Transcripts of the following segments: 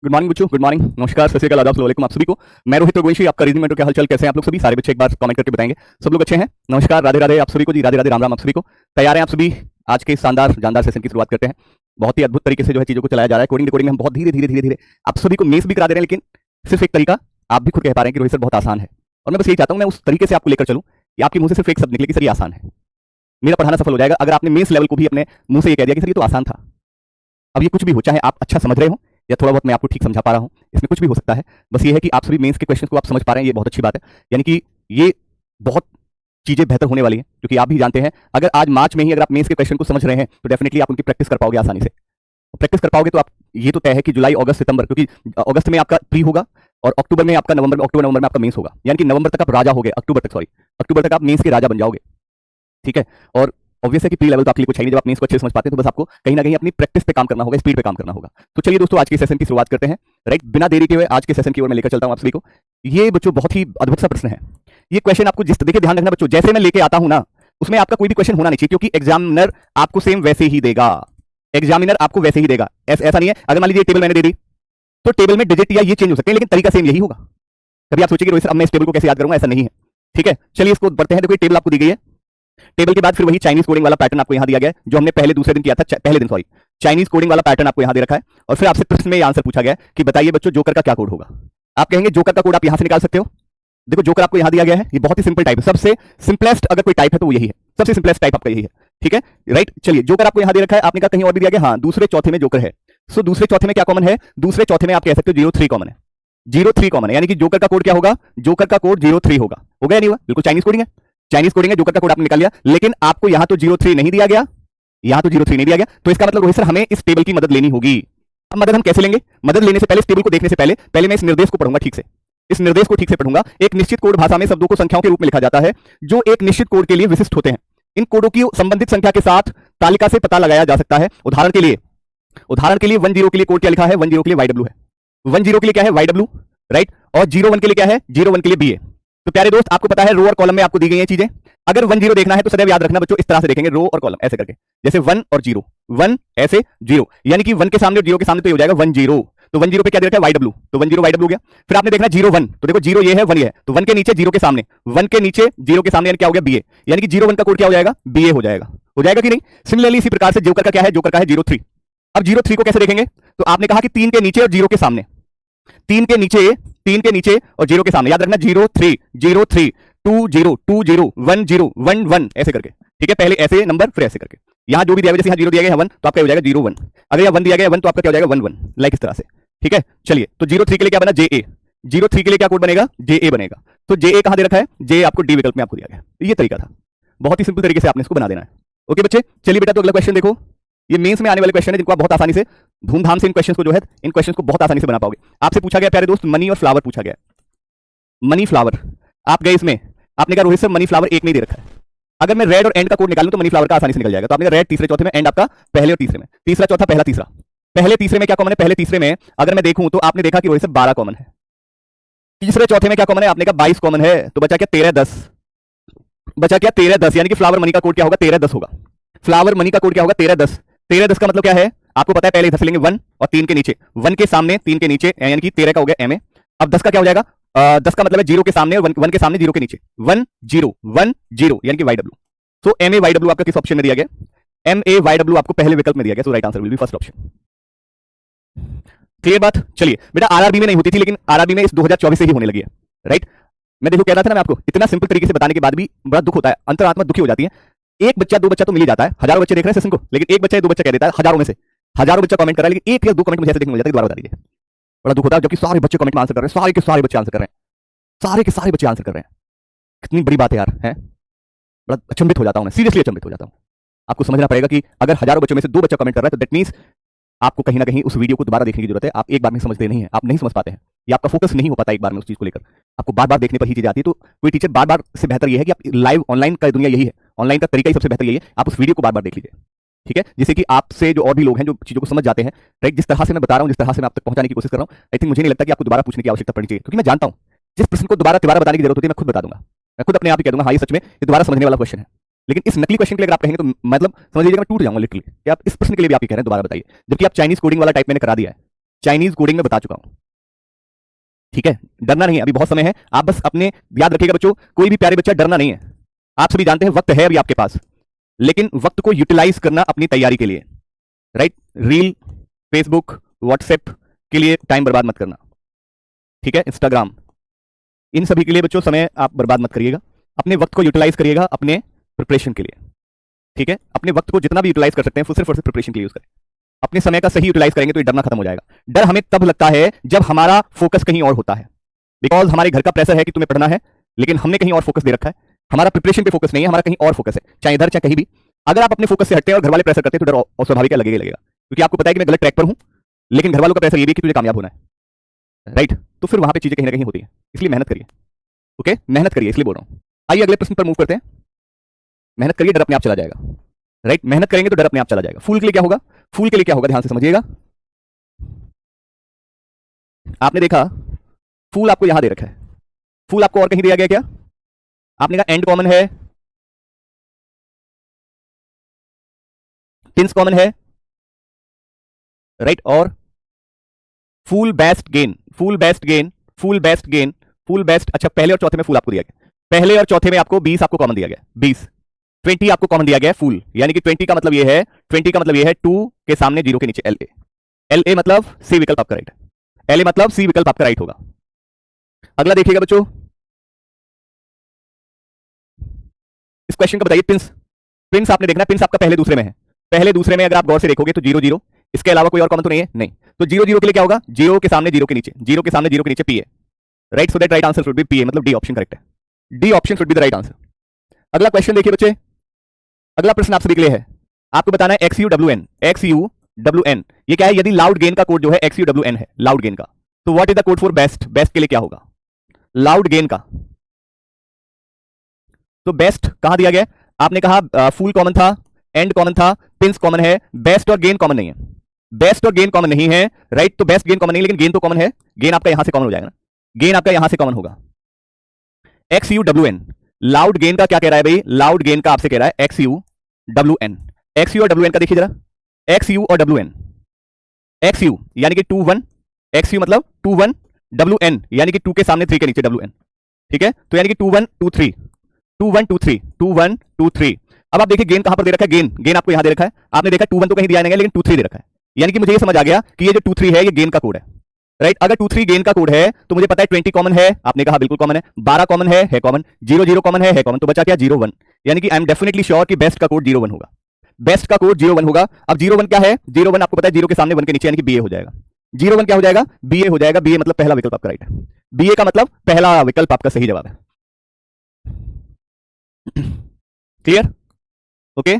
Good morning बच्चों, good morning, नमस्कार, सत श्री अकाल, आदाब, अस्सलाम वालेकुम आप सभी को। मैं रोहित रघुवंशी, आपका रीजनिंग मेंटर। क्या हालचाल, कैसे हैं आप लोग सभी? सारे बच्चे एक बार कमेंट करके बताएंगे। सब लोग अच्छे हैं? नमस्कार, राधे राधे आप सभी को जी, राधे राधे, राम राम आप सभी को। तैयार हैं आप सभी? आज के शानदार जानदार सेशन की शुरुआत करते हैं। बहुत ही अद्भुत तरीके से जो है चीजों को चलाया जा रहा है। कोडिंग रिकॉर्डिंग में हम बहुत धीरे धीरे धीरे धीरे आप सभी को मेस भी करा दे रहे हैं, लेकिन सिर्फ एक तरीका आप भी खुद कह पा रहे हैं कि रोहित सर बहुत आसान है। और मैं बस यही चाहता हूँ, मैं उस तरीके से आपको लेकर चलूँ कि आपके मुंह से सिर्फ एक शब्द निकले कि सर ये आसान है। मेरा पढ़ाना सफल हो जाएगा अगर आपने मेस लेवल को भी अपने मुंह से ये कह दिया कि सर ये तो आसान था। अब ये कुछ भी हो, चाहे आप अच्छा समझ रहे हो या थोड़ा बहुत मैं आपको ठीक समझा पा रहा हूं, इसमें कुछ भी हो सकता है। बस ये है कि आप सभी मेंस के क्वेश्चन को आप समझ पा रहे हैं, ये बहुत अच्छी बात है। यानी कि ये बहुत चीजें बेहतर होने वाली हैं, क्योंकि आप भी जानते हैं अगर आज मार्च में ही अगर आप मेंस के क्वेश्चन को समझ रहे हैं तो डेफिनेटली आप उनकी प्रैक्टिस कर पाओगे आसानी से। प्रैक्टिस कर पाओगे तो आप ये तो तय है कि जुलाई, अगस्त, सितंबर, क्योंकि अगस्त में आपका प्री होगा और अक्टूबर में आपका अक्टूबर नवंबर में आपका मेंस होगा। यानी कि नवंबर तक आप राजा हो गए, अक्टूबर तक आप मेंस के राजा बन जाओगे। ठीक है, और ऑब्वियस है कि प्री लेवल तो आपके लिए कुछ है नहीं। जब आप मेंस को अच्छे से समझ पाते हैं तो बस आपको कहीं ना कहीं अपनी प्रैक्टिस पे काम करना होगा, स्पीड पे काम करना होगा। तो चलिए दोस्तों, आज के सेशन की शुरुआत करते हैं। राइट, बिना देरी के हुए आज के सेशन की ओर मैं लेकर चलता हूं आप सभी को। ये बच्चों बहुत ही अद्भुत सा प्रश्न है। ये क्वेश्चन आपको जिस देखिए, ध्यान रखना बच्चों, जैसे मैं लेके आता हूं ना उसमें आपका कोई भी क्वेश्चन होना नहीं चाहिए, क्योंकि एग्जामिनर आपको सेम वैसे ही देगा। एग्जामिनर आपको वैसे ही देगा, ऐसा नहीं है। अगर मान लीजिए टेबल मैंने दे दी तो टेबल में डिजिट या ये चेंज हो सकते हैं, लेकिन तरीका सेम यही होगा। कभी आप सोचिए रोहित सर अब मैं इस टेबल को कैसे याद करूंगा, ऐसा नहीं है। ठीक है, चलिए इसको बढ़ते हैं। देखो टेबल आपको दी गई है, टेबल के बाद फिर वही चाइनीज कोडिंग वाला पैटर्न आपको यहां दिया गया है, जो हमने दूसरे दिन किया था। पहले दिन चाइनीज कोडिंग वाला पैटर्न आपको यहां दे रखा है। और फिर आपसे प्रश्न में आंसर पूछा गया है कि बताइए बच्चों जोकर का क्या कोड होगा। आप कहेंगे जोकर का कोड आप यहां से निकाल सकते हो। देखो जोकर आपको यहां दिया गया है, ये बहुत ही सिंपल टाइप है, सबसे सिंपलेस्ट अगर कोई टाइप है तो वो यही है, सबसे सिंपलेस्ट टाइप आपका यही है। ठीक है, राइट। चलिए जोकर आपको यहां दे रखा है, आपने कहा कहीं और भी दिया गया, हाँ दूसरे चौथे में जोकर है। सो दूसरे चौथे में क्या कॉमन है? दूसरे चौथे में आप कह सकते हो 03 कॉमन है। 03 कॉमन है, यानी कि जोकर का कोड क्या होगा? जोकर का कोड 03 होगा। हो गया नहीं हुआ? बिल्कुल चाइनीज कोडिंग है, चाइनीज कोडिंग है। जोकर का कोड आपने निकाल लिया, लेकिन आपको यहां तो 03 नहीं दिया गया, यहां तो 03 नहीं दिया गया। तो इसका मतलब रोहित सर हमें इस टेबल की मदद लेनी होगी। अब मदद हम कैसे लेंगे? मदद लेने से पहले, इस टेबल को देखने से पहले मैं इस निर्देश को पढ़ूंगा ठीक से। इस निर्देश को ठीक से पढ़ूंगा। एक निश्चित कोड भाषा में शब्दों को संख्याओं के रूप में लिखा जाता है, जो एक निश्चित कोड के लिए विशिष्ट होते हैं। इन कोडों की संबंधित संख्या के साथ तालिका से पता लगाया जा सकता है। उदाहरण के लिए 10 के लिए कोड क्या लिखा है? 10 के लिए YW है। 10 के लिए क्या है? YW, right. और 01 के लिए क्या है? 01 के लिए BA। तो प्यारे दोस्त, आपको पता है रो और कॉलम में आपको दी गई हैं चीजें। अगर 10 देखना है तो सदैव याद रखना बच्चों, इस तरह से देखेंगे रो और कॉलम ऐसे करके, जैसे 1 और 0, 1 ऐसे 0, यानी कि 1 के सामने और 0 के सामने तो ये हो जाएगा 10। तो 10 पे क्या दे रखा है? YW, तो 10 YW हो गया। फिर आपने देखना 01, तो देखो 0 ये है, 1 ये है, तो 1 के नीचे 0 के सामने, 1 के नीचे 0 के सामने यानी क्या हो गया? BA, यानी कि 01 का कोड क्या हो जाएगा? BA हो जाएगा। हो जाएगा कि नहीं? सिमिलरली इसी प्रकार से जोकर का क्या है? जोकर का है 03। अब 03 को कैसे देखेंगे? तो आपने कहा कि 3 के नीचे और 0 के सामने, 3 के नीचे और 0 के सामने, याद रखना 03 03 20 20 10 11 ऐसे करके। ठीक है, पहले ऐसे नंबर फिर ऐसे करके। यहां जो भी दिया गया, जैसे यहां 0 दिया गया है 1, तो आपका हो जाएगा 01। अगर यहां 1 दिया गया 1, तो आपका क्या हो जाएगा? 11, लाइक इस तरह से। ठीक है, चलिए तो 03 के लिए क्या बना? JA। 03 के लिए क्या कोड बनेगा? JA बनेगा। तो JA कहां दे रखा है? J आपको D विकल्प में आपको दिया गया। तो ये तरीका था, बहुत ही सिंपल तरीके से आपने इसको बना देना है। ओके बच्चे, चलिए बेटा, तो अगला क्वेश्चन देखो। ये मेंस में आने वाले क्वेश्चन है, जिनको आप बहुत आसानी से, धूमधाम से इन क्वेश्चन को जो है, इन क्वेश्चन को बहुत आसानी से बना पाओगे। आपसे पूछा गया प्यारे दोस्त, मनी और फ्लावर पूछा गया। मनी फ्लावर, आप गए इसमें, आपने कहा रोहित सर मनी फ्लावर एक नहीं दे रखा है। अगर मैं रेड और एंड का कोड निकालूं तो मनी फ्लावर का आसानी से निकल जाएगा। तो आपने रेड तीसरे चौथे में, एंड आपका पहले और तीसरे में, तीसरा चौथा पहला तीसरा। पहले तीसरे में क्या कॉमन है? पहले तीसरे में अगर मैं देखूं तो आपने देखा कि रोहित सर 12 कॉमन है। तीसरे चौथे में क्या कॉमन है? आपने कहा 22 कॉमन है। तो बचा क्या? 13 10। बचा क्या? 13 10, यानी कि फ्लावर मनी का कोड क्या होगा? 13 10 होगा। फ्लावर मनी का कोड क्या होगा? 13 10। 13 10 का मतलब क्या है? आपको पता है, पहले इधर से लेंगे 1 और 3 के नीचे, 1 के सामने 3 के नीचे, यानी कि 13 का हो गया MA। अब 10 का क्या हो जाएगा? 10 का मतलब है 0 के सामने और 1 के सामने 0 के नीचे, 1 0 1 0, यानी कि YW। सो MA YW आपका किस ऑप्शन में दिया गया? MA YW आपको पहले विकल्प में दिया गया। So right answer will be first option. Clear बात? चलिए बेटा, आरआरबी में नहीं होती थी, लेकिन आरआरबी में इस 2024 से ही होने लगी है। राइट, मैं देखो कह रहा था ना मैं आपको, इतना सिंपल तरीके से बताने के बाद भी बड़ा दुख होता है, अंतरात्मा दुखी हो जाती है। एक बच्चा दो बच्चा तो मिल ही जाता है, हजारों बच्चे देख रहे हैं सेशन को, लेकिन एक बच्चा या दो बच्चा कह देता है हजारों में से। हजारों बच्चा कमेंट कर रहा है, लेकिन एक या दो कमेंट मुझे ऐसे देखने मिल जाता है, दोबारा बता दीजिए। बड़ा दुख होता है, जबकि सारे बच्चे कमेंट में आंसर कर रहे हैं, सारे के सारे बच्चे आंसर कर रहे हैं, सारे के सारे बच्चे आंसर कर रहे हैं। कितनी बड़ी बात है यार, है? बड़ा अचंभित हो जाता हूं मैं, सीरियसली अचंभित हो जाता हूं। आपको समझना पड़ेगा कि अगर हजारों बच्चों में से दो बच्चा कमेंट कर रहा है, तो दैट मींस आपको कहीं ना कहीं उस वीडियो को दोबारा देखने की जरूरत है। आप एक बार में समझते नहीं है, आप नहीं समझ पाते हैं, या आपका फोकस नहीं हो पाता एक बार में उस चीज को लेकर। आपको बार बार देखने पर ही चीजें आती है। तो कोई टीचर बार बार से बेहतर यह है कि आप लाइव, ऑनलाइन का दुनिया यही है, ऑनलाइन का तरीका ही सबसे बेहतर यही है, आप उस वीडियो को बार बार देख लीजिए। ठीक है, जिससे कि आपसे जो और भी लोग हैं जो चीजों को समझ जाते हैं, राइट, जिस तरह से मैं बता रहा हूं, जिस तरह से मैं आप तक पहुंचाने की कोशिश कर रहा हूं, आई थिंक मुझे नहीं लगता कि आपको दोबारा पूछने की आवश्यकता पड़नी चाहिए, क्योंकि मैं जानता हूं जिस प्रश्न को दोबारा तिबारा बताने की जरूरत होती है मैं खुद बता दूंगा, मैं खुद अपने आप ही कह दूंगा हाँ ये सच में ये दोबारा समझने वाला क्वेश्चन है। लेकिन इस नकली क्वेश्चन के लिए अगर आप कहेंगे तो मतलब समझ लीजिएगा मैं टूट जाऊंगा लिटरली, कि आप इस प्रश्न के लिए भी आप ही कह रहे हैं दोबारा बताइए, जबकि आप चाइनीज कोडिंग वाला टाइप मैंने करा दिया है। चाइनीज कोडिंग में बता चुका हूं। ठीक है, डरना नहीं है, अभी बहुत समय है। आप बस अपने याद रखिएगा बच्चों, कोई भी प्यारे बच्चा डरना नहीं है। आप सभी जानते हैं वक्त है अभी आपके पास, लेकिन वक्त को यूटिलाइज करना अपनी तैयारी के लिए, राइट। रील, फेसबुक, व्हाट्सएप के लिए टाइम बर्बाद मत करना। ठीक है, इंस्टाग्राम, इन सभी के लिए बच्चों समय आप बर्बाद मत करिएगा। अपने वक्त को यूटिलाइज करिएगा अपने प्रिपरेशन के लिए। ठीक है, अपने वक्त को जितना भी यूटिलाइज कर सकते हैं सिर्फ और सिर्फ प्रिपरेशन के लिए यूज करें। अपने समय का सही यूटिलाइज करेंगे तो ये डरना खत्म हो जाएगा। डर हमें तब लगता है जब हमारा फोकस कहीं और होता है, बिकॉज हमारे घर का प्रेशर है कि तुम्हें पढ़ना है, लेकिन हमने कहीं और फोकस दे रखा है। हमारा प्रिपरेशन पे फोकस नहीं है, हमारा कहीं और फोकस है, चाहे इधर चाहे कहीं भी। अगर आप अपने फोकस से हटते हैं और घर वाले प्रेशर करते हैं तो डर और स्वाभाविक लगेगा लगेगा, क्योंकि आपको पता है कि मैं गलत ट्रैक पर हूं, लेकिन घर वालों का प्रेशर ये भी कि तुझे कामयाब होना है, राइट। तो फिर वहां पे चीजें कहीं ना कहीं होती है, इसलिए मेहनत करिए। ओके, मेहनत करिए, इसलिए बोल रहा हूं। आइए अगले प्रश्न पर मूव करते हैं। मेहनत करिए, डर अपने आप चला जाएगा, राइट। मेहनत करेंगे तो डर अपने आप चला जाएगा। फूल के लिए क्या होगा? फूल के लिए क्या होगा, ध्यान से समझिएगा। आपने देखा फूल आपको यहां दे रखा है, फूल आपको और कहीं दिया गया क्या? आपने कहा एंड कॉमन है, टिन्स कॉमन है, राइट। और फूल बेस्ट गेन, फूल बेस्ट गेन, फूल बेस्ट गेन, फूल बेस्ट। अच्छा, पहले और चौथे में फूल आपको दिया गया, पहले और चौथे में आपको 20 आपको कॉमन दिया गया, 20। 20 आपको कॉमन दिया गया है फूल, यानी कि 20 का मतलब ये है, 20 का मतलब ये है 2 के सामने 0 के नीचे एल ए। एल ए मतलब सी विकल्प आपका राइट है, एल ए मतलब सी विकल्प आपका राइट होगा। अगला देखिएगा बच्चों, इस क्वेश्चन का बताइए पिंस। पिंस आपने देखना, पिंस आपका पहले दूसरे में है, पहले दूसरे में अगर आप गौर से देखोगे तो 0 0, इसके अलावा कोई और कॉमन तो नहीं है, नहीं। तो 0 0 के लिए क्या होगा? 0 के सामने 0 के नीचे, 0 के सामने 0 के नीचे पी है, right. So that right answer should be P A, मतलब डी ऑप्शन करेक्ट है, D option should be the right answer. अगला क्वेश्चन देखिए बच्चे, अगला प्रश्न आप सभी के लिए है, आपको बताना है X U W N, X U W N ये क्या है? यदि लाउड गेन का कोड जो है एक्स यू डब्ल्यू एन है, लाउड गेन का, तो what is the code for best? Best के लिए क्या होगा? लाउड गेन का, तो बेस्ट कहां दिया गया? आपने कहा फुल कॉमन था, एंड कॉमन था, पिंस कॉमन है, बेस्ट और गेन कॉमन नहीं है, बेस्ट और गेन कॉमन नहीं है, राइट। तो बेस्ट गेन कॉमन नहीं, लेकिन गेन तो कॉमन है, गेन आपका यहां से कॉमन हो जाएगा ना, गेन आपका यहां से कॉमन होगा। X U W N, loud gain का क्या कह रहा है भाई? लाउड गेन का आपसे कह रहा है X U W N. X U और डब्ल्यू एन का देखिए जरा, एक्स यू और डब्ल्यू एन, एक्स यू यानी कि 2 1, एक्स यू मतलब 2 1, डब्ल्यू एन यानी कि 2 के सामने 3 के नीचे डब्ल्यू एन, ठीक है। तो यानी कि 2 1 2 3, 2 1 2 3, 2 1 2 3। अब आप देखिए गेन कहां पर दे रखा है? गेन, गेन आपको यहां दे रखा है। आपने देखा 2 1 तो कहीं दिया नहीं है, लेकिन 2 3 दे रखा है, यानी कि मुझे ये समझ आ गया कि ये जो 2 3 है ये गेन का कोड है, राइट। अगर 2 3 गेन का कोड है तो मुझे पता है 20 कॉमन है, आपने कहा बिल्कुल कॉमन है, 12 कॉमन है कॉमन, 0 0 कॉमन है कॉमन, तो बचा क्या? 0 1, यानी कि आई एम डेफिनेटली श्योर कि बेस्ट का कोड 0 1 होगा, बेस्ट का कोड 0 1 होगा। अब 0 1 क्या है? 0 1 आपको पता है 0 के सामने 1 के नीचे, यानी कि बीए हो जाएगा। 0 1 क्या हो जाएगा? बीए हो जाएगा, बीए मतलब पहला विकल्प आपका राइट है, बीए का मतलब पहला विकल्प आपका सही जवाब है। क्लियर? ओके,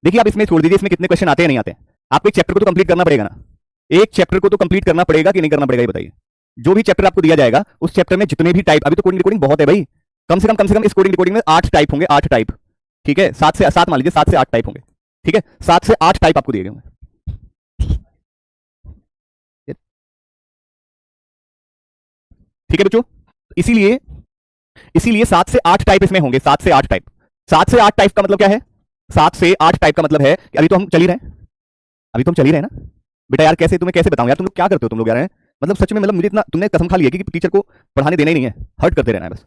देखिए आप इसमें छोड़ दीजिए, इसमें कितने क्वेश्चन आते हैं नहीं आते हैं, आपको एक चैप्टर को तो कंप्लीट करना पड़ेगा ना, एक चैप्टर को तो कंप्लीट करना पड़ेगा कि नहीं करना पड़ेगा, ये बताइए। जो भी चैप्टर आपको दिया जाएगा उस चैप्टर में जितने भी टाइप, अभी तो कोडिंग रिकॉर्डिंग बहुत है भाई, कम से कम इस कोडिंग रिकॉर्डिंग में 8 टाइप होंगे, 8 टाइप, ठीक है। 7 से 7 मान लीजिए, 7 से 8 टाइप होंगे, ठीक है। 7 से 8 टाइप आपको दिए गए होंगे, ठीक है बच्चों। इसीलिए इसीलिए 7 से 8 टाइप इसमें होंगे, 7 से 8 टाइप। 7 से 8 टाइप का मतलब क्या है? 7 से 8 टाइप का मतलब है कि अभी तो हम चल ही रहे हैं, अभी तो हम चल ही रहे हैं ना बेटा। यार कैसे, तुम्हें कैसे बताऊं यार, तुम लोग क्या करते हो तुम लोग यार, मतलब सच में, मतलब मुझे इतना तुमने कसम खा ली है कि टीचर को पढ़ाने देना ही नहीं है, हर्ट करते रहना है बस।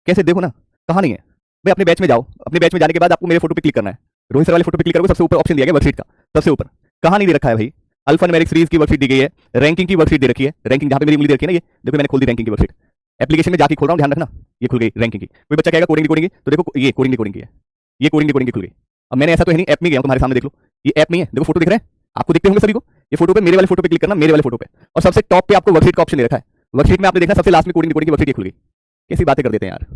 कैसे देखो ना, कहाँ नहीं है भाई? अपने बैच में जाओ, अपने बैच में जाने के बाद आपको मेरे फोटो पे क्लिक करना है, रोहित सर वाले फोटो पे क्लिक करोगे, सबसे ऊपर ऑप्शन दिया गया वर्कशीट का, सबसे ऊपर। कहाँ नहीं दे रखा है भाई? अल्फा न्यूमेरिक सीरीज की वर्कशीट दी गई है, रैंकिंग की वर्कशीट दे रखी है, रैंकिंग जहाँ पे मेरी उंगली दे रखी है ना, ये देखो मैंने खोल दी रैंकिंग की वर्कशीट, एप्लीकेशन में जाके खोल रहा हूँ, ध्यान रखना, ये खुल गई रैंकिंग की। कोई बच्चा कहेगा कोडिंग की, तो देखो ये कोडिंग की है, ये कोडिंग की खुल गई। अब मैंने ऐसा तो है नहीं, ऐप में गया तुम्हारे सामने, देख लो ये ऐप में है, देखो फोटो दिख रहे हैं आपको, दिखते होंगे सभी को। ये फोटो पे, मेरे वाले फोटो पे क्लिक करना, मेरे वाले फोटो पे, और सबसे टॉप पे आपको वर्कशीट का ऑप्शन दे रखा है। वर्कशीट में आपने देखना सबसे लास्ट में कोडिंग की वर्कशीट खुल गई। कैसी बातें कर देते हैं यार।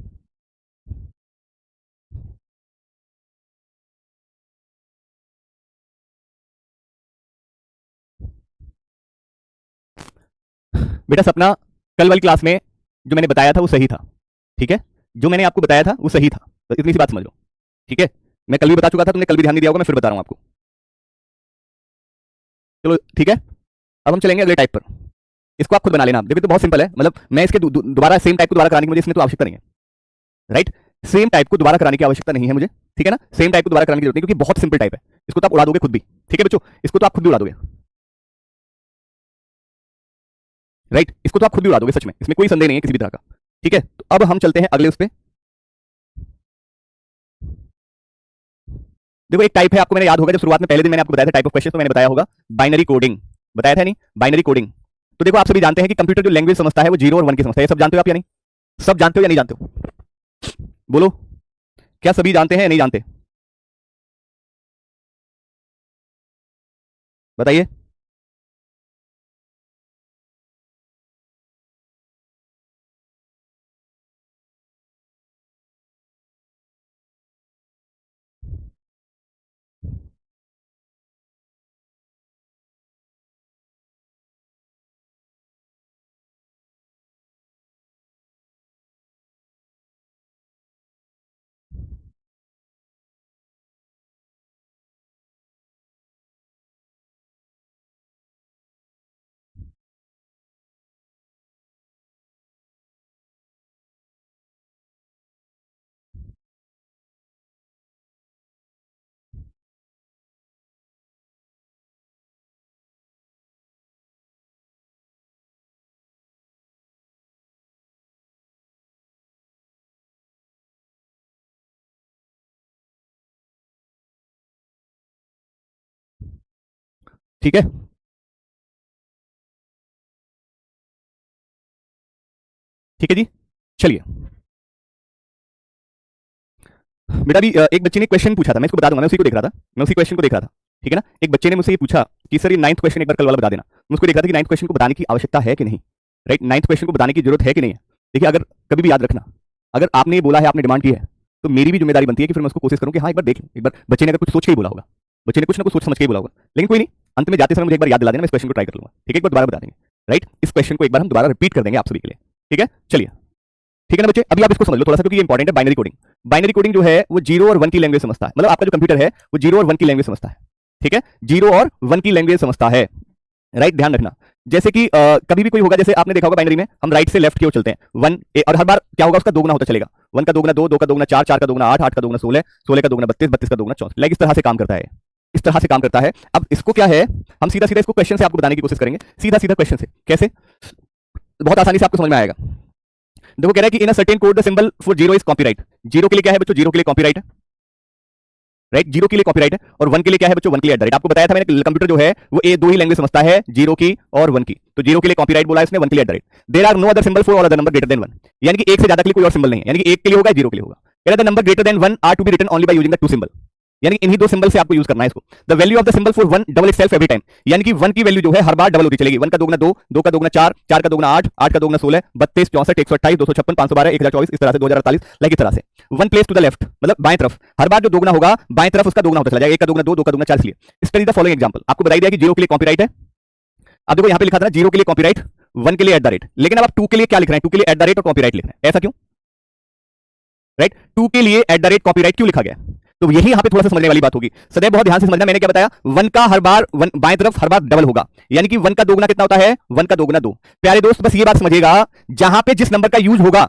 बेटा सपना, कल वाली क्लास में जो मैंने बताया था वो सही था, ठीक है। जो मैंने आपको बताया था वो सही था, तो इतनी सी बात समझ लो, ठीक है। मैं कल भी बता चुका था, तुमने कल भी ध्यान नहीं दिया होगा, मैं फिर बता रहा हूं आपको। चलो ठीक है, अब हम चलेंगे अगले टाइप पर। इसको आप खुद बना लेना। देखो तो बहुत सिंपल है, मतलब मैं इसके दोबारा सेम टाइप को दोबारा कराने की मुझे इसमें तो आवश्यकता नहीं है, राइट। सेम टाइप को दोबारा कराने की आवश्यकता नहीं है मुझे, ठीक है ना। सेम टाइप को दोबारा कराने की जरूरत नहीं, क्योंकि बहुत सिंपल टाइप है, इसको तो आप उड़ा दोगे खुद भी, ठीक है बच्चों, इसको तो आप खुद भी उड़ा दोगे। राइट, इसको तो आप खुद भी उड़ा दोगे सच में, इसमें कोई संदेह नहीं है किसी भी तरह का। ठीक है, तो अब हम चलते हैं अगले उस पे। देखो एक टाइप है, आपको मैंने याद होगा जब शुरुआत में पहले दिन मैंने आपको बताया था टाइप ऑफ क्वेश्चन, तो मैंने बताया होगा बाइनरी कोडिंग, बताया था नहीं, बाइनरी कोडिंग। तो देखो आप सभी जानते हैं कि कंप्यूटर जो लैंग्वेज समझता है वो 0 और 1 की समझता है, ये सब जानते हो आप या नहीं? सब जानते हो या नहीं जानते हो? बोलो, क्या सभी जानते हैं या नहीं जानते? बताइए। ठीक है, ठीक है जी, चलिए। बेटा भी एक बच्चे ने क्वेश्चन पूछा था, मैं इसको बता दूंगा, मैं उसी को देख रहा था, मैं उसी क्वेश्चन को देख रहा था। ठीक है ना, एक बच्चे ने मुझसे ये पूछा कि सर ये 9th क्वेश्चन एक बार कल वाला बता देना। मैं उसको देख रहा था कि 9th क्वेश्चन को बताने की आवश्यकता है कि नहीं, राइट, 9th क्वेश्चन को बताने की जरूरत है कि नहीं है। देखिए अगर कभी भी याद रखना, अगर आपने ये बोला है, आपने डिमांड की है, तो मेरी भी जिम्मेदारी बनती है कि फिर मैं उसको कोशिश करूं कि हाँ एक बार देख लूं, एक बार बच्चे ने अगर कुछ सोच के ही बोला होगा, बच्चे ने कुछ ना कुछ सोच समझ के ही बोला होगा, लेकिन कोई नहीं, अंत में जाते समय मुझे एक बार याद दिला देना, मैं इस क्वेश्चन को ट्राई कर लूंगा। ठीक है, एक बार दोबारा बता देंगे, राइट, इस क्वेश्चन को एक बार हम दोबारा रिपीट कर देंगे आप सभी के लिए। ठीक है, चलिए। ठीक है ना बच्चे, अभी आप इसको समझ लो थोड़ा सा क्योंकि ये इंपॉर्टेंट है। बाइनरी कोडिंग, बाइनरी कोडिंग जो है वो 0 और 1 की लैंग्वेज समझता है, मतलब आपका जो कंप्यूटर है वो 0 और 1 की लैंग्वेज समझता है। ठीक है, 0 और 1 की लैंग्वेज समझता है, राइट, ध्यान रखना। जैसे कि कभी भी कोई होगा, जैसे आपने देखा होगा बाइनरी में हम राइट से लेफ्ट की ओर चलते हैं, 1 और हर बार क्या होगा उसका दोगुना होता चलेगा, 1 का दोगुना 2, 2 का दोगुना 4, 4 का दोगुना 8, 8 का दोगुना 16, 16 का दोगुना 32, 32 का दोगुना 64, लाइक इस तरह से काम करता है, इस तरह से काम करता है। अब इसको क्या है, हम सीधा सीधा इसको क्वेश्चन से आपको बताने की कोशिश करेंगे, सीधा सीधा क्वेश्चन से। कैसे? बहुत आसानी से आपको समझ में आएगा। देखो कह रहा है कि in a certain code the symbol for 0 is copyright. 0 के लिए क्या है बच्चों? 0 के लिए कॉपीराइट है, राइट, 0 के लिए कॉपीराइट है, और 1 के लिए क्या है बच्चों? 1 के लिए एट। आपको बताया था मैंने कंप्यूटर जो है वो ए दो ही लैंग्वेज समझता है, 0 की और 1 की। तो 0 के लिए कॉपीराइट बोला इसने, 1 के लिए eight. There are no other symbol for all other number greater than 1, यानी कि एक से ज्यादा के लिए कोई और सिंबल नहीं है, यानी कि 1 के लिए होगा 0 के लिए होगा। कह रहा है the number greater than 1 are to be written only by using the two symbol, यानी इन्हीं दो सिंबल से आपको यूज करना है इसको। The value of the symbol for 1 double itself every time, यानी कि 1 की वैल्यू जो है हर बार डबल होती चलेगी। 1 का दोगुना 2, 2 का दोगुना 4, 4 का दोगुना 8, 8 का दोगुना 16, 32, 64, 128, 256, 512, 1024, इस तरह से 2048, लाइक इस तरह से। 1 प्लेस टू द लेफ्ट, मतलब बाएं तरफ, हर बार जो दोगुना होगा बाएं तरफ उसका दोगुना होता चला जाएगा। 1 का दोगुना 2, 2 का दोगुना 4, इसलिए स्टडी द फॉलोइंग एग्जांपल। आपको बताई दिया कि 0 के लिए कॉपीराइट है। अब देखो यहां पे लिखा था 0 के लिए कॉपीराइट, 1 के लिए एट द रेट, लेकिन अब आप 2 के लिए क्या लिख रहे हैं? 2 के लिए एट द रेट और कॉपीराइट लिख रहे हैं, ऐसा क्यों? राइट, 2 के लिए एट द रेट कॉपीराइट क्यों लिखा गया? तो यही यहां पे थोड़ा सा समझने वाली बात होगी, सदैव बहुत ध्यान से समझना। मैंने क्या बताया? 1 का हर बार बाएं तरफ हर बार डबल होगा, यानी कि 1 का दोगुना कितना होता है? 1 का दोगुना 2। प्यारे दोस्त बस ये बात समझिएगा, जहां पे जिस नंबर का यूज होगा,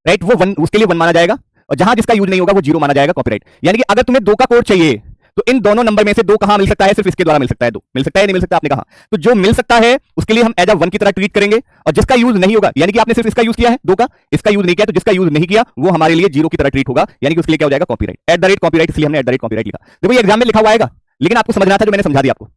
राइट, वो 1 उसके लिए 1 माना जाएगा, और जहां जिसका यूज नहीं होगा वो 0 माना जाएगा, कॉपीराइट। यानी कि अगर तुम्हें 2 का कोड चाहिए तो इन दोनों नंबर में से 2 कहां मिल सकता है? सिर्फ इसके द्वारा मिल सकता है। 2 मिल सकता है, नहीं मिल सकता? आपने कहा तो जो मिल सकता है उसके लिए हम एज अ 1 की तरह ट्रीट करेंगे, और जिसका यूज नहीं होगा, यानी कि आपने सिर्फ इसका यूज किया है 2 का, इसका यूज नहीं किया, तो जिसका यूज नहीं किया वो हमारे लिए 0 की तरह ट्रीट होगा, यानी कि उसके लिए क्या हो जाएगा? Copyright, at the rate copyright, इसलिए हमने एट द रेट कॉपीराइट लिखा। देखो ये एग्जाम में लिखा हुआ आएगा, लेकिन आपको समझना था जो मैंने समझा दिया आपको।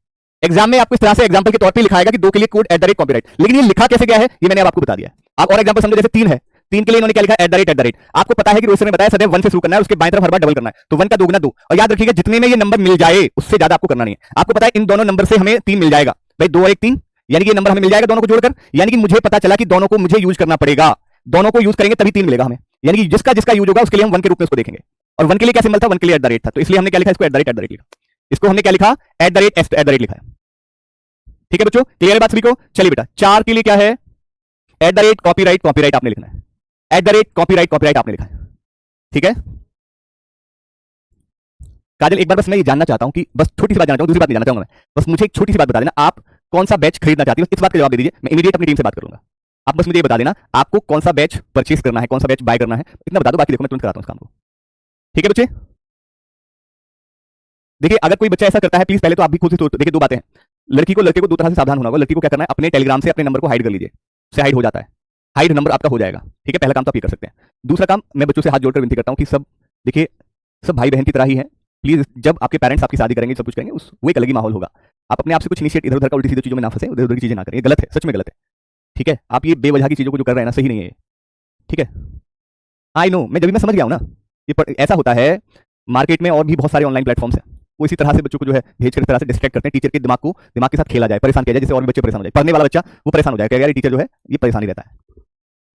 एग्जाम में आपको इस तरह से एग्जांपल के तौर पे लिखाएगा कि 2 के लिए code at the rate copyright, लेकिन ये लिखा कैसे गया है ये मैंने आपको बता दिया। आप और एग्जांपल समझो, जैसे 3 है, 3 के लिए इन्होंने क्या लिखा? At the rate, at the rate. आपको पता है कि रोहित सर ने बताया सदैव 1 से शुरू करना है, उसके बाएं तरफ हर बार डबल करना है, तो 1 का दोगुना 2, और याद रखिएगा जितने में ये नंबर मिल जाए उससे ज्यादा आपको करना नहीं है। आपको पता है इन दोनों नंबर से हमें 3 मिल जाएगा, भाई 2 और 1 3, यानी कि ये नंबर हमें मिल जाएगा दोनों को जोड़कर, यानी कि मुझे पता चला कि दोनों को मुझे यूज करना पड़ेगा, दोनों को यूज करेंगे तभी 3 मिलेगा हमें, यानी कि जिसका जिसका यूज होगा उसके लिए हम 1 के रूप में उसको देखेंगे। और 1 के लिए क्या सिंबल था? 1 के लिए एट द रेट था, तो इसलिए हमने क्या लिखा? इसको एट द रेट लिखा। इसको हमने क्या लिखा? एट द रेट लिखा है। ठीक है बच्चों, क्लियर है बात सभी को? चलिए बेटा 4 के लिए क्या है? At the rate copyright, copyright आपने लिखना है, at the rate copyright, copyright आपने लिखा है। ठीक है काजल, एक बार बस मैं ये जानना चाहता हूं कि बस छोटी सी बात जानना चाहूंगा, दूसरी बात नहीं जानना चाहूंगा मैं, बस मुझे एक छोटी सी बात बता देना, आप कौन सा बैच खरीदना चाहती हो? इस बात का जवाब दे दीजिए, मैं इमीडिएट अपनी टीम से बात करूंगा। आप बस मुझे ये बता देना आपको कौन सा बैच परचेज करना है, कौन सा बैच बाय करना है, इतना बता दो, बाकी देखो मैं तुरंत कराता हूं इस काम को। ठीक है बच्चे, देखिए अगर कोई बच्चा ऐसा करता है प्लीज पहले तो आप भी खुद से देखिए, दो बातें हैं, लड़की को लड़के को दो तरह से सावधान होना होगा। लड़की को क्या करना है? अपने टेलीग्राम से अपने नंबर को हाइड कर लीजिए, से हाइड हो जाता है, हाइड नंबर आपका हो जाएगा। ठीक है, पहला काम तो आप ये कर सकते हैं। दूसरा काम, मैं बच्चों से हाथ जोड़कर विनती करता हूं कि सब देखिए, सब भाई बहन की तरह ही है। प्लीज, जब आपके पेरेंट्स आपकी शादी करेंगे, सब कुछ करेंगे, उस वो एक अलग ही माहौल होगा। आप अपने आप से कुछ इनिशिएट इधर उधर का उल्टी सीधी चीजों में ना फंसे, उधर उधर की चीजें ना करें, ये गलत है, सच में गलत है। ठीक है, आप ये बेवजह की चीजों को जो कर रहे हैं ना, सही नहीं है ये। ठीक है, आई नो, मैं समझ गया हूं ना। ऐसा होता है मार्केट में, और भी बहुत सारे ऑनलाइन प्लेटफॉर्म्स हैं, वो इसी तरह से बच्चों को जो है भेज कर इस तरह से डिस्ट्रैक्ट करते हैं, टीचर के दिमाग के साथ खेला जाए, परेशान किया जाए, जिससे और भी बच्चे परेशान हो जाए। पढ़ने वाला बच्चा वो परेशान हो जाए, यार टीचर जो है ये परेशान ही रहता है।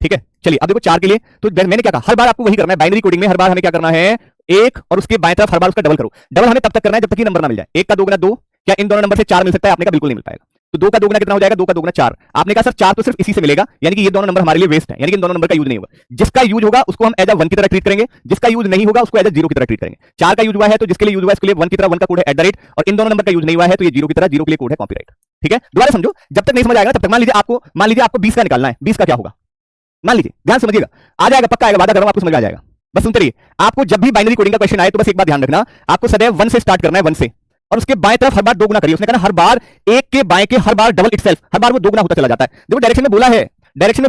ठीक है, चलिए अब देखो 4 के लिए तो मैंने क्या कहा, हर बार आपको वही करना है। बाइनरी कोडिंग में हर बार हमें क्या करना है, एक और उसके बाएं तरफ हर बार उसका डबल करो। डबल हमें तब तक करना है जब तक ये नंबर ना मिल जाए। 1 का 2 गुना 2, क्या इन दोनों नंबर से 4 मिल सकता है? आपने कहा बिल्कुल नहीं मिल पाएगा। तो 2 का 2 गुना कितना हो जाएगा? 2 का 2 गुना 4। आपने कहा सर 4 तो सिर्फ इसी से मिलेगा, यानी कि ये दोनों नंबर हमारे लिए वेस्ट है, यानी कि इन दोनों नंबर का यूज नहीं होगा। जिसका यूज होगा उसको हम एज अ 1 की तरह ट्रीट करेंगे, जिसका यूज नहीं होगा उसको एज अ 0 की तरह ट्रीट करेंगे। 4 का यूज हुआ है तो जिसके लिए यूज हुआ है उसके लिए 1 की तरह 1 का कोड है @ और इन दोनों नंबर का यूज नहीं हुआ है तो ये 0 की तरह 0 के लिए कोड है कॉपीराइट। ठीक है, दोबारा समझो, जब तक नहीं समझ आएगा तब तक। मान लीजिए आपको 20 का निकालना है, 20 का क्या होगा? मान लीजिए, ध्यान समझिएगा, आ जाएगा, पक्का आएगा, वादा कर रहा हूं, आपको समझ में आ जाएगा। बस सुनते रहिए। आपको जब भी बाइनरी कोडिंग का क्वेश्चन आए तो बस एक बात ध्यान रखना, आपको सदैव 1 से स्टार्ट करना है, 1 से, और उसके बाएं तरफ हर बार 2 गुना करिए। उसने कहा हर बार एक के बाएं के हर बार डबल इटसेल्फ, हर बार वो 2 गुना होता चला जाता है। देखो डायरेक्शन में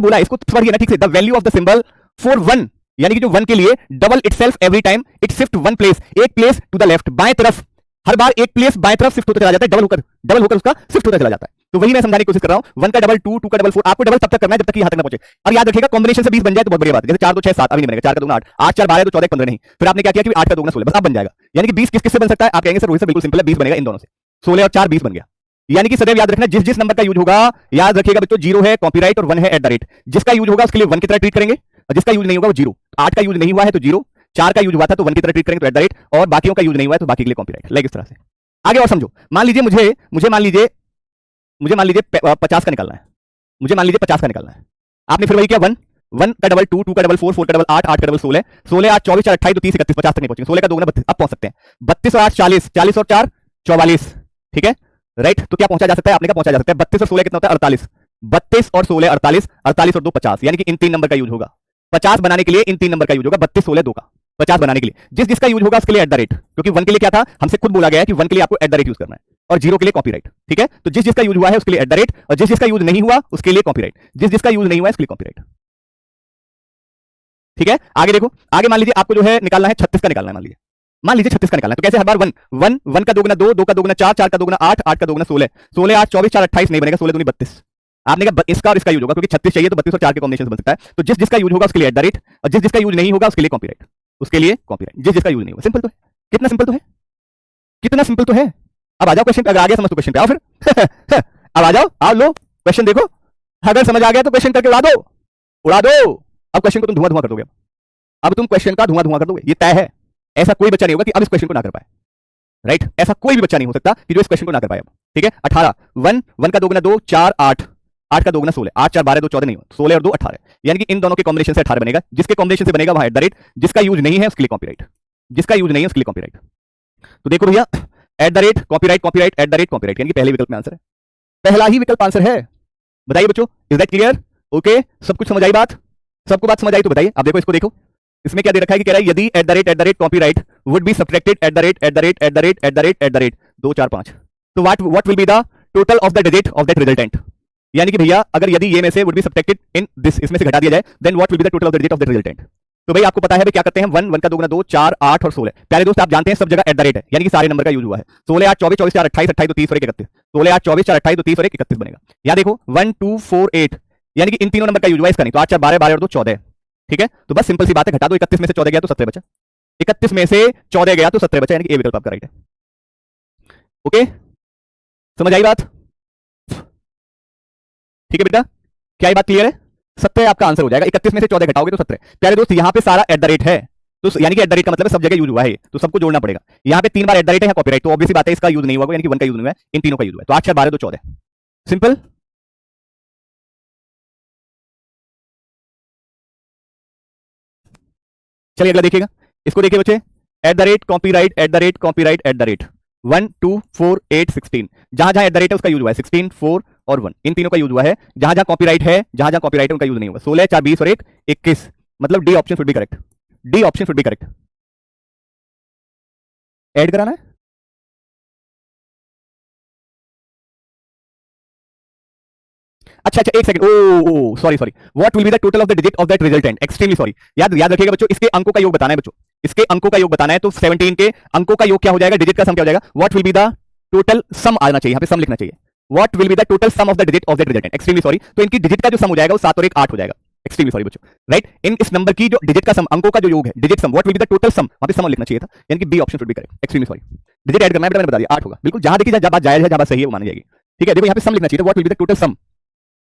बोला है, इसको पढ़िए ना ठीक से। The value of the symbol for 1, यानी कि जो 1 के लिए double itself every time it shift 1 place, एक प्लेस टू द लेफ्ट, बाएं तरफ हर बार एक प्लेस बाएं तरफ शिफ्ट होता चला जाता है, डबल होकर उसका शिफ्ट होता चला जाता है। तो वही मैं समझाने की कोशिश कर रहा हूं। 1 का डबल 2, 2 का डबल 4, आपको डबल तब तक करना है जब तक कि यहां तक ना पहुंचे। और याद रखिएगा, कॉम्बिनेशन से 20 बन जाए तो बहुत बड़ी बात है। जैसे 4 2 6 7 अभी नहीं बनेगा, 4 का 2 8, 8 4 12 तो 14 15 नहीं। फिर आपने क्या किया कि 8 का 2 16, बस अब बन जाएगा। यानी कि 20 किस किस से बन सकता है? आप कहेंगे सर रोहित सर बिल्कुल सिंपल है, 20 बनेगा इन दोनों से, 16 और 4 20 बन गया। यानी कि सदैव याद रखना, जिस जिस नंबर का यूज होगा, याद रखिएगा बच्चों, 0 है कॉपीराइट और 1 है @ जिसका यूज होगा उसके लिए 1 की तरह ट्रीट करेंगे, और जिसका यूज नहीं होगा वो 0। 8 का यूज नहीं हुआ है तो 0, 4 का यूज हुआ था तो 1 की तरह ट्रीट करेंगे तो @ और बाकियों का यूज नहीं हुआ है तो बाकी के लिए कॉपीराइट। लाइक इस तरह से आगे और समझो। मान लीजिए मुझे मान लीजिए 50 का निकालना है, मुझे मान लीजिए 50 का निकालना है। आपने फिर वही किया, 1 का डबल 2, 2 का डबल 4, 4 का डबल 8, 8 का डबल 16, 16 8 24 4 28 तो 30 31, 50 तक नहीं पहुंचेंगे। 16 का 2 गुना 32, अब पहुंच सकते हैं। 32 और 8 40, 40 और 4 44। ठीक है, राइट। तो क्या पहुंचा जा सकता है? आपने क्या पहुंचा जा सकता है? 32 और 16 कितना होता है? 48। 32 और 16 48, 48 और 2 50, यानी कि इन 3 नंबर का यूज होगा। 50 बनाने के लिए इन 3 नंबर का यूज होगा, 32 16 2 का। 50 बनाने के लिए जिस जिसका यूज होगा उसके लिए @ क्योंकि 1 के लिए क्या था, हमसे खुद बोला गया है कि 1 के लिए आपको @ यूज करना है, और 0 के लिए कॉपीराइट। ठीक है, तो जिस जिसका यूज हुआ है उसके लिए @ और जिस जिसका यूज नहीं हुआ उसके लिए कॉपीराइट, जिस जिसका यूज नहीं हुआ उसके लिए कॉपीराइट। ठीक है, आगे देखो, आगे मान लीजिए आपको जो है निकालना है 36 का निकालना है। मान लीजिए 36 का निकालना है, तो कैसे? हर बार 1 1 1 का 2 गुना 2, 2 का 2 गुना 4, 4 का 2 गुना 8, 8 का 2 गुना 16, 16 8 24 4 28 नहीं बनेगा, 16 दूनी 32। आपने कहा इसका और इसका यूज होगा, क्योंकि 36 चाहिए तो 32 और 4 के कॉम्बिनेशन बन सकता है। तो जिस जिसका यूज होगा उसके लिए @ और जिस जिसका यूज नहीं होगा उसके लिए कॉपीराइट, उसके लिए कॉपीराइट, जिस जिसका यूज नहीं होगा। सिंपल तो है, कितना सिंपल तो है, कितना सिंपल तो है। अब आ जाओ क्वेश्चन पे, अगर आ गया समझ तो क्वेश्चन पे आओ फिर। अब आ जाओ, आओ लो क्वेश्चन देखो, अगर समझ आ गया तो क्वेश्चन करके उड़ा दो, उड़ा दो। अब क्वेश्चन को तुम धुआं धुआं कर दोगे, अब तुम क्वेश्चन का धुआं धुआं कर दोगे, ये तय है। ऐसा कोई बच्चा नहीं होगा कि अब इस क्वेश्चन को ना कर पाए, राइट? ऐसा कोई भी बच्चा नहीं हो सकता कि जो इस क्वेश्चन को ना कर पाए। ठीक है, 18 1 1 का 2 गुना 2 4 8, 8 का 2 गुना 16, 8 4 12 2 14 नहीं, 16 और 2 18, यानी कि इन दोनों के कॉम्बिनेशन से 18 बनेगा। जिसके कॉम्बिनेशन से बनेगा वहां @ जिसका यूज नहीं है उसके लिए कॉपीराइट, जिसका यूज नहीं है उसके लिए कॉपीराइट। तो देखो भैया, @ कॉपीराइट कॉपीराइट @ कॉपीराइट, यानी कि पहले विकल्प में आंसर है, पहला ही विकल्प आंसर है। बताइए बच्चों, इज दैट क्लियर? ओके, सब कुछ समझ आई बात? सबको बात समझ आई तो बताइए। अब देखो, इसको देखो, इसमें क्या दे रखा है कि कह रहा है यदि @ कॉपीराइट वुड बी सब्ट्रैक्टेड @ 2 4 5, तो what will be the total of the digit of that resultant. यानी कि भैया अगर यदि ये में से would be subtracted in this, इसमें से घटा दिया जाए, then what will be the total of the digit of that resultant. तो भाई आपको पता है क्या करते हैं, 1 1 का 2 गुना 2 4 8 और 16। प्यारे दोस्त, आप जानते हैं सब जगह @ है, यानी कि सारे नंबर का यूज हुआ है। 16 8 24 24 4 28 28 2 30 और 1 31, 16 8 24 4 28 2 30 और 1 31 बनेगा। यहां देखो 1 2 4 8, यानी कि इन तीनों नंबर का यूज हुआ है, इसका नहीं। तो 8 4 12 12 और 2 14। ठीक है, तो बस सिंपल सी बात है, घटा दो, 31 में से 14 गया तो 17 बचा, 31 में से 14 गया तो 17 बचा, यानी कि ए विकल्प आपका राइट है। ओके, समझ आई बात? ठीक है बेटा, क्या ये बात क्लियर है? 17 आपका आंसर हो जाएगा, 31 में से 14 घटाओगे तो 17। प्यारे दोस्त, यहां पे सारा @ है, तो यानी कि @ का मतलब है सब जगह यूज हुआ है, तो सबको जोड़ना पड़ेगा। यहां पे 3 बार @ है, कॉपीराइट, तो ऑब्वियसली बात है इसका यूज नहीं हुआ, यानी कि 1 का यूज नहीं हुआ है, इन तीनों का यूज हुआ है। तो 8 4 12 2 14, सिंपल। चलिए अगला देखिएगा, इसको देखिए बच्चे, @कॉपीराइट कॉपीराइट 1 2 4 8 16, जहां जहां @ है उसका यूज हुआ है, 16 4 और 1, इन तीनों का यूज हुआ है। जहां जहां कॉपीराइट है, उनका यूज नहीं हुआ। 16 4 20 और 1 21, मतलब D option should be correct, D option should be correct. Add कराना है, अच्छा अच्छा, एक second, oh sorry sorry, what will be the total of the digit of that resultant, extremely sorry. याद याद रखिएगा बच्चों, इसके अंकों का योग बताना है बच्चों, इसके अंकों का योग बताना है, तो 17 के अंकों का योग क्या हो जाएगा, डिजिट का सम क्या हो जाएगा, what will be the total सम आना चाहिए, यहां पे सम लिखना चाहिए, what will be the total some of the digit of that resultant, extremely sorry. तो इनकी डिजिट का जो सम हो जाएगा वो 7 और 1 8 हो जाएगा, एक्सट्रीमली सॉरी बच्चों, राइट। इन इस नंबर की जो डिजिट का सम, अंकों का जो योग है, digit sum, what will be the total sum, वहां पे सम लिखना चाहिए था, यानी कि B option should be correct, extremely sorry. Digit add करना है, मैंने बता दिया 8 होगा, बिल्कुल जहां देखिए जहां बात जायज है, जहां बात सही है वो मानी जाएगी, ठीक है। देखो यहाँ पे सम लिखना चाहिए, what will be the total sum,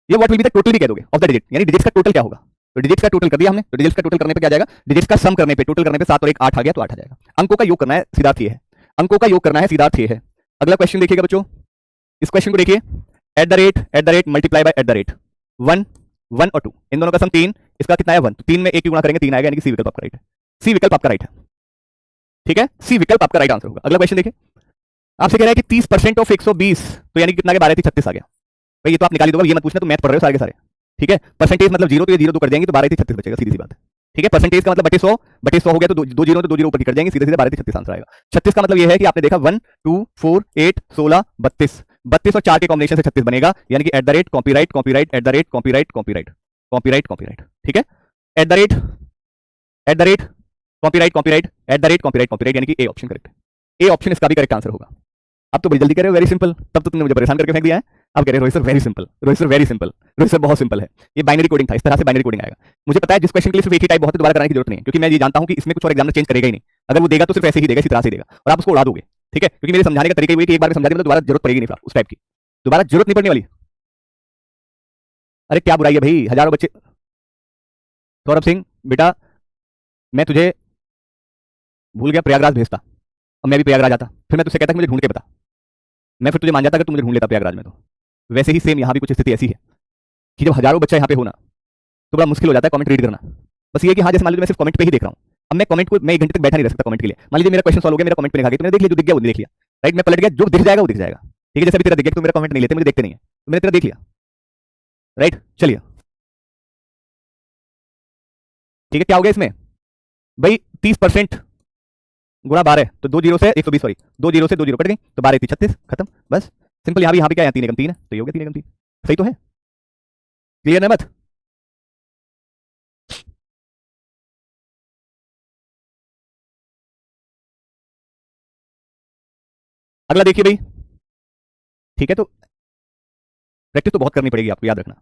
ये what will be the total भी कह दोगे ऑफ द डिजिट, यानी डिजिट्स का टोटल क्या होगा, तो डिजिट्स का टोटल कर दिया हमने, तो डिजिट्स का टोटल करने पे क्या जाएगा, डिजिट्स का सम करने पे, टोटल करने पे 7 और 1 8 आ गया, तो 8 आ जाएगा। अंकों का योग करना है, सिद्धार्थ ये है, अंकों का योग करना है, सिद्धार्थ ये है। अगला क्वेश्चन देखिएगा बच्चों, इस क्वेश्चन को देखिए, at the rate multiply by at the rate 1 1 और 2, इन दोनों का सम 3, इसका कितना है 1, तो 3 में 1 की गुणा करेंगे 3 आएगा, यानी कि सी विकल्प आपका राइट है, सी विकल्प आपका राइट है, ठीक है, सी विकल्प आपका राइट आंसर होगा। अगला क्वेश्चन देखिए, आपसे कह रहा है कि 30% ऑफ 120, तो यानी कि कितना, 12 3 36 आ गया भाई, ये तो आप निकाल दोगे, ये मत पूछना, तो मैथ पढ़ रहे हो सारे के सारे, ठीक है। परसेंटेज मतलब 0, तो ये 0 2 कर जाएंगे, तो 12 3 36 बचेगा, सीधी सी बात है, ठीक है। परसेंटेज का मतलब बटे 100 हो गया, तो 2 जीरो, तो 2 जीरो ऊपर की कर जाएंगे, सीधे सीधे 12 3 36 आंसर आएगा। 36 का मतलब ये है कि आपने देखा 1 2 4 8 16 32, 32 और 4 के कॉम्बिनेशन से 36 बनेगा, यानी कि at the rate copyright copyright at the rate copyright copyright copyright copyright, ठीक है, at the rate copyright copyright at the rate copyright copyright, यानी कि ए ऑप्शन करेक्ट है, ए ऑप्शन इसका भी करेक्ट आंसर होगा। अब तो बड़ी जल्दी कह रहे हो, वेरी सिंपल, तब तो तुमने मुझे परेशान करके फेंक दिया है, अब कह रहे हो Rohit sir very simple, Rohit sir very simple, Rohit sir बहुत सिंपल है, ये बाइनरी कोडिंग था, इस तरह से बाइनरी कोडिंग आएगा। मुझे पता है जिस क्वेश्चन के लिए सिर्फ एक ही टाइप बहुत है, दोबारा कराने की जरूरत नहीं है, क्योंकि मैं ये जानता हूं कि इसमें कुछ और एग्जामिनर चेंज करेगा ही नहीं, अगर वो देगा तो सिर्फ ऐसे ही देगा, इसी तरह से देगा, और आप उसको उड़ा दोगे, ठीक है, क्योंकि मेरे समझाने का तरीका ये है कि एक बार में समझा दें तो दोबारा जरूरत पड़ेगी नहीं, उस टाइप की दोबारा जरूरत नहीं पड़ने वाली। अरे क्या बुराई है भाई, हजारों बच्चे, सौरभ सिंह बेटा मैं तुझे भूल गया, प्रयागराज भेजता, अब मैं भी प्रयागराज आता, फिर मैं तुझसे कहता कि मुझे ढूंढ के बता, मैं फिर तुझे मान जाता अगर तू मुझे ढूंढ लेता प्रयागराज में, तो वैसे ही सेम यहाँ भी कुछ स्थिति ऐसी है कि जब हजारों बच्चा यहाँ पे होना तो बड़ा मुश्किल हो जाता है कमेंट रीड करना। बस ये कि हाँ, जैसे मान लीजिए मैं सिर्फ कमेंट पे ही देख रहा हूँ, अब मैं कमेंट को, मैं 1 घंटे तक बैठा नहीं रह सकता कमेंट के लिए, मान लीजिए मेरा क्वेश्चन सॉल्व हो गया, मेरा कमेंट पे लिखा गया, तो मैंने देख लिया, जो दिख गया वो देख लिया, राइट, मैं पलट गया, जो दिख जाएगा वो दिख जाएगा, ठीक है। जैसे भी तेरा दिख गया, तो मेरा कमेंट नहीं लेते, मुझे देखते नहीं है, तो मैंने तेरा देख लिया, राइट। चलिए ठीक है, क्या हो गया इसमें भाई, 30% गुणा 12, तो 2 जीरो से 120, सॉरी 2 जीरो से 2 जीरो कट गई, तो 12 36 खत्म, बस सिंपल। यहाँ भी क्या है, 3 एकम 3 है, तो ये हो गया 3 एकम 3, सही तो है, क्लियर है मत। अगला देखिए भाई, ठीक है, तो प्रैक्टिस तो बहुत करनी पड़ेगी आपको, याद रखना।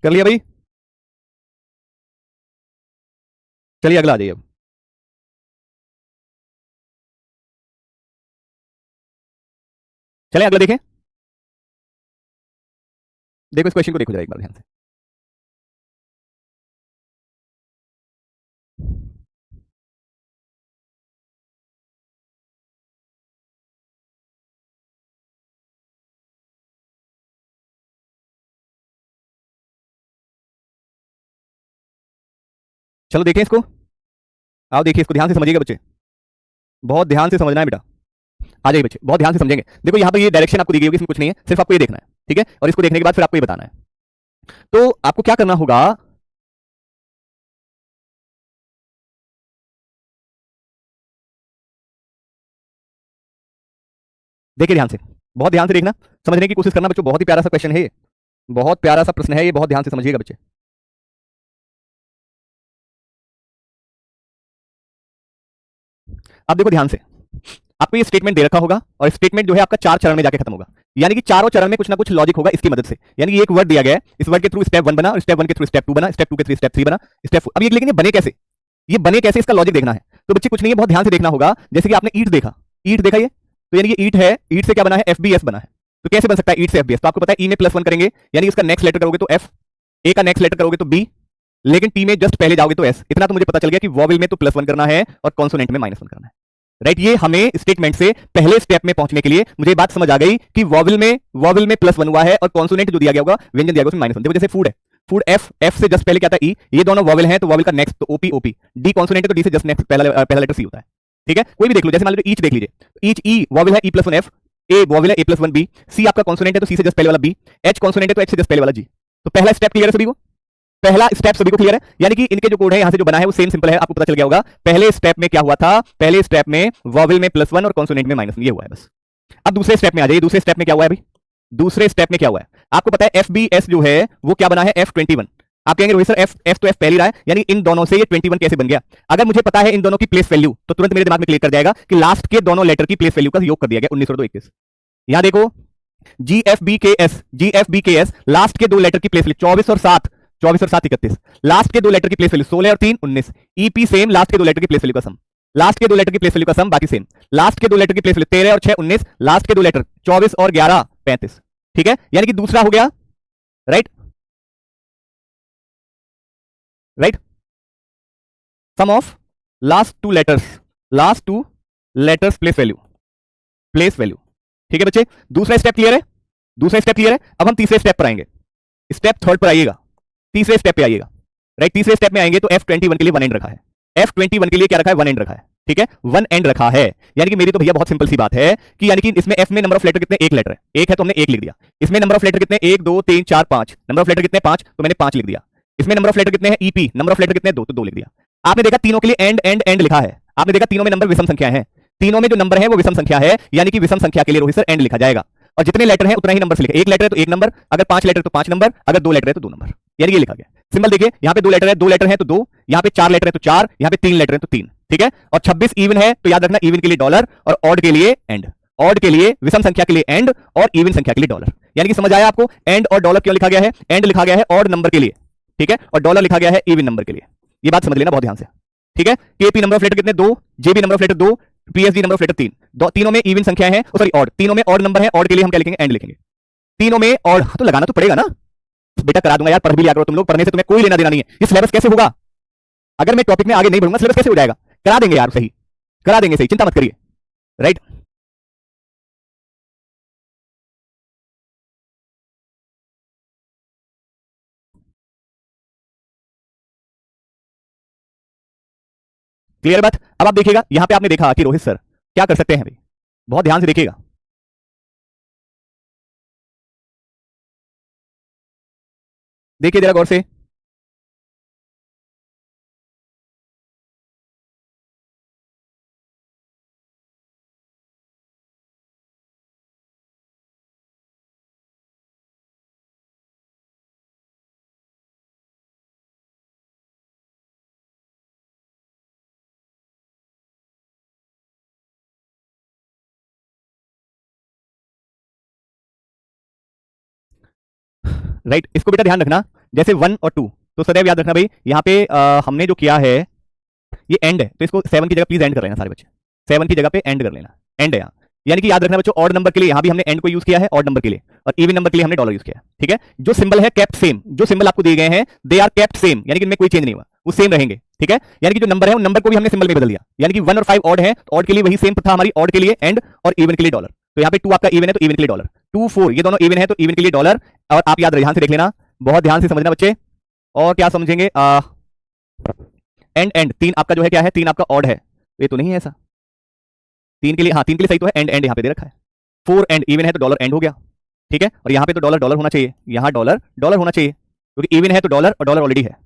कर लिया भाई, चलिए अगला आ जाइए अब। चलिए अगला देखें, देखो इस क्वेश्चन को देखो जरा एक बार ध्यान से, चलो देखें इसको, आओ देखिए इसको, ध्यान से समझिएगा बच्चे, बहुत ध्यान से समझना है बेटा, आ जाइए बच्चे, बहुत ध्यान से समझेंगे। देखो यहाँ पर ये डायरेक्शन आपको दी गई होगी, इसमें कुछ नहीं है, सिर्फ आपको ये देखना है, ठीक है, और इसको देखने के बाद फिर आपको ये बताना है। तो आपको क्या करना होगा, देखिए ध्यान से, बहुत ध्यान से देखना, समझने की कोशिश करना बच्चों, बहुत ही प्यारा सा क्वेश्चन है ये, बहुत प्यारा सा प्रश्न है ये, बहुत ध्यान से समझिएगा बच्चे। अब देखो ध्यान से, आपको ये स्टेटमेंट दे रखा होगा, और स्टेटमेंट जो है आपका 4 चरण में जाके खत्म होगा, यानी कि चारों चरण में कुछ ना कुछ लॉजिक होगा इसकी मदद से, यानी कि एक वर्ड दिया गया है, इस वर्ड के थ्रू स्टेप 1 बना, और स्टेप 1 के थ्रू स्टेप 2 बना, स्टेप 2 के थ्रू स्टेप 3 बना, स्टेप 4, अब ये लेकिन ये बने कैसे, ये बने कैसे, इसका लॉजिक देखना है। तो बच्चे कुछ नहीं है, बहुत ध्यान से देखना होगा, जैसे कि आपने ईट देखा, ईट देखा ये, तो यानी ये ईट है, ईट से क्या बना है, एफबीएस बना है, तो कैसे बन सकता है ईट से एफबीएस, तो आपको पता है ई में +1 करेंगे, यानी इसका नेक्स्ट लेटर करोगे तो एफ, ए का नेक्स्ट लेटर करोगे तो बी, लेकिन टी में जस्ट पहले जाओगे तो एस, इतना तो मुझे पता चल गया कि वॉवेल में तो +1 करना है और कॉन्सोनेंट में -1 करना है, राइट। ये हमें स्टेटमेंट से पहले स्टेप में पहुंचने के लिए मुझे बात समझ आ गई कि वॉवेल में +1 हुआ है, और कॉन्सोनेंट जो दिया गया होगा, व्यंजन दिया गया उसमें -1। देखो जैसे फूड है, फूड एफ, एफ से जस्ट पहले क्या था ई, ये दोनों वॉवेल हैं तो वॉवेल का नेक्स्ट तो ओपी, ओपी, डी कॉन्सोनेंट है तो डी से जस्ट नेक्स्ट पहला लेटर सी होता है, ठीक है। कोई भी देख लो, जैसे मान लो ईच देख लीजिए, ईच ई वॉवेल है ई प्लस वन एफ, ए वॉवेल है ए प्लस वन बी, सी आपका कॉन्सोनेंट है तो सी से जस्ट पहले वाला बी, एच कॉन्सोनेंट है तो एच से जस्ट पहले वाला जी। तो पहला स्टेप क्लियर है सभी को, पहला स्टेप सभी को क्लियर है, यानी कि इनके जो कोड है यहां से जो बना है वो सेम सिंपल है, आपको पता चल गया होगा। पहले स्टेप में क्या हुआ था, पहले स्टेप में वॉवेल में प्लस वन और कॉन्सोनेंट में माइनस वन, ये हुआ है बस। अब दूसरे स्टेप में आ जाइए, दूसरे स्टेप में क्या हुआ है अभी, दूसरे स्टेप में क्या हुआ है आपको पता है, एफ बी एस जो है वो क्या बना है F21। आप कहेंगे रोहित सर एफ एफ तो एफ पहले रहा है, यानी इन दोनों से ये 21 कैसे बन गया। अगर मुझे पता है इन दोनों की प्लेस वैल्यू तो तुरंत मेरे दिमाग में क्लिक कर जाएगा कि लास्ट के दोनों लेटर की प्लेस वैल्यू का योग कर दिया गया 19 और 2 21। यहां देखो GFBKS लास्ट के दो लेटर की प्लेस वैल्यू 24 और 7, 24 और 7 31, लास्ट के दो लेटर की प्लेस वैल्यू 16 और 3 19, EP सेम, लास्ट के दो लेटर की प्लेस वैल्यू का सम, लास्ट के दो लेटर की प्लेस वैल्यू का सम बाकी सेम, लास्ट के दो लेटर की प्लेस वैल्यू 13 और 6 19, लास्ट के दो लेटर 24 और 11 35, ठीक है। यानी कि दूसरा हो गया right, right, sum of last two letters place value, place value, ठीक है बच्चे। दूसरा स्टेप क्लियर है, दूसरा स्टेप क्लियर है। अब हम तीसरे स्टेप पर आएंगे, स्टेप थर्ड पर आइएगा, तीसरे स्टेप पे आइएगा, राइट। तीसरे स्टेप में आएंगे तो F21 के लिए वन एंड रखा है, F21 के लिए क्या रखा है, वन एंड रखा है, ठीक है, वन एंड रखा है। यानी कि मेरी तो भैया बहुत सिंपल सी बात है कि यानी कि इसमें F में नंबर ऑफ लेटर कितने, एक लेटर है, एक है तो हमने एक लिख दिया। इसमें नंबर ऑफ लेटर कितने, 1 2 3 4 5, नंबर ऑफ लेटर कितने 5 तो मैंने 5 लिख दिया। इसमें नंबर ऑफ लेटर कितने हैं EP, नंबर ऑफ लेटर कितने 2 तो 2 लिख दिया। आपने देखा तीनों के लिए एंड एंड एंड लिखा है, आपने देखा तीनों में नंबर विषम संख्या है, तीनों में जो नंबर है वो विषम संख्या है, यानी कि विषम संख्या के लिए रोहित सर एंड लिखा जाएगा। और जितने लेटर हैं उतना ही नंबर से लिखा, एक लेटर है तो एक नंबर, अगर 5 लेटर तो 5 नंबर, अगर 2 लेटर है तो 2 नंबर, यानी ये लिखा गया। सिंबल देखिए, यहाँ पे 2 लेटर है, 2 लेटर है तो 2, यहाँ पे 4 लेटर है तो 4, यहाँ पे 3 लेटर है तो 3, ठीक है। और 26 इवन है तो याद रखना इवन के लिए डॉलर और ऑड के लिए एंड, ऑड के लिए विषम संख्या के लिए एंड और इवन संख्या के लिए डॉलर। यानी कि समझ आया आपको, एंड और डॉलर क्यों लिखा गया है, एंड लिखा गया है ऑड नंबर के लिए, ठीक है, और डॉलर लिखा गया है इवन नंबर के लिए। ये बात समझ लेना बहुत ध्यान से, ठीक है। केपी नंबर ऑफ लेटर कितने 2, JB number of letter 2, PSD number of letter 3, तीनों में इवन संख्या है, सॉरी ऑड, तीनों में ऑड नंबर है, ऑड के लिए हम क्या लिखेंगे, एंड लिखेंगे। तीनों में ऑड तो लगाना तो पड़ेगा ना बेटा, करा दूंगा यार, पढ़ भी लिया करो तुम लोग, पढ़ने से तुम्हें कोई लेना देना नहीं है। ये सिलेबस कैसे होगा, अगर मैं टॉपिक में आगे नहीं बढ़ूंगा सिलेबस कैसे हो जाएगा, करा देंगे यार, सही करा देंगे, सही, चिंता मत करिए, राइट। क्लियर बात। अब आप देखिएगा यहां पे आपने देखा कि रोहित सर क्या कर सकते हैं भाई, बहुत ध्यान से देखिएगा। देखिए जरा गौर से, राइट। इसको बेटा ध्यान रखना, जैसे 1 और 2 तो सदैव याद रखना भाई, यहाँ पे हमने जो किया है ये एंड है, तो इसको 7 की जगह प्लीज एंड कर लेना सारे बच्चे, 7 की जगह पे एंड कर लेना, एंड है यहाँ। यानी कि याद रखना बच्चों, ऑड नंबर के लिए यहाँ भी हमने एंड को यूज किया है, ऑड नंबर के लिए, और इवन नंबर के लिए हमने डॉलर यूज किया है, ठीक है। जो सिंबल है केप्ट सेम, जो सिंबल आपको दिए गए हैं दे आर केप्ट सेम, यानी कि इनमें कोई चेंज नहीं हुआ, वो सेम रहेंगे, ठीक है। यानी कि जो नंबर है उन नंबर को भी हमने सिंबल में बदल दिया, यानी कि 1 और 5 ऑड है तो ऑड के लिए वही सेम था हमारी, ऑड के लिए एंड और इवन के लिए डॉलर। तो यहाँ पे 2 आपका इवन है तो इवन के लिए डॉलर, 2 4 ये दोनों इवन है तो इवन के लिए डॉलर। और आप याद ध्यान से देख लेना, बहुत ध्यान से समझना बच्चे, और क्या समझेंगे, एंड एंड 3 आपका जो है क्या है, 3 आपका ऑड है, ये तो नहीं है ऐसा, 3 के लिए, हाँ 3 के लिए सही तो है, एंड एंड यहाँ पे दे रखा है, 4 एंड इवन है तो डॉलर एंड हो गया, ठीक है। और यहाँ पे तो डॉलर डॉलर होना चाहिए, यहाँ डॉलर डॉलर होना चाहिए, क्योंकि इवन है तो डॉलर और डॉलर ऑलरेडी है।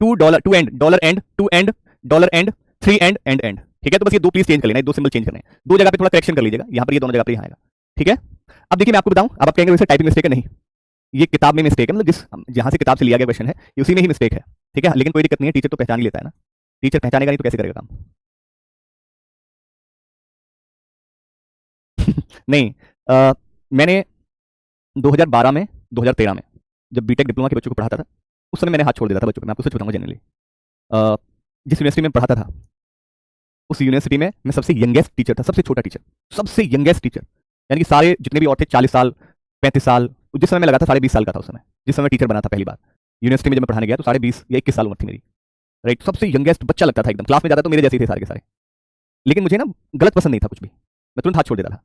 2 dollar, 2 and dollar and, 2 and dollar and, 3 and and and, ठीक है। तो बस ये 2 प्लीज चेंज कर लेना, 2 सिंबल चेंज करने हैं, 2 जगह पे थोड़ा करेक्शन कर लीजिएगा, यहाँ पर ये दोनों जगह पे यहाँ आएगा, ठीक है। अब देखिए मैं आपको बताऊं, अब आप कहेंगे वैसे टाइपिंग मिस्टेक है, नहीं ये किताब में मिस्टेक है, मतलब जिस जहां से किताब से लिया गया क्वेश्चन है उसी में ही मिस्टेक है, ठीक है। लेकिन कोई दिक्कत नहीं है, टीचर तो पहचान ही लेता है ना, टीचर पहचानेगा नहीं तो कैसे करेगा काम। नहीं, मैंने 2012 में 2013 में जब बीटेक डिप्लोमा के बच्चों को पढ़ाता था, उस समय मैंने हाथ छोड़ देता था बच्चों को, मैं आपको सच बताऊंगा जनरली। जिस यूनिवर्सिटी में पढ़ाता था उस यूनिवर्सिटी में मैं सबसे यंगेस्ट टीचर था, सबसे छोटा टीचर, सबसे यंगेस्ट टीचर, यानी कि सारे जितने भी और थे 40 साल 35 साल, जिस समय मैं लगा था 20.5 साल का था उस समय, जिस समय टीचर बना था पहली बार यूनिवर्सिटी में, जब मैं पढ़ाने गया तो 20.5 या 21 साल उम्र थी मेरी, राइट। सबसे यंगेस्ट बच्चा लगता था एकदम, क्लास में जाता तो मेरे जैसे ही थे सारे के सारे। लेकिन मुझे ना गलत पसंद नहीं था कुछ भी, मैं तुरंत हाथ छोड़ देता था।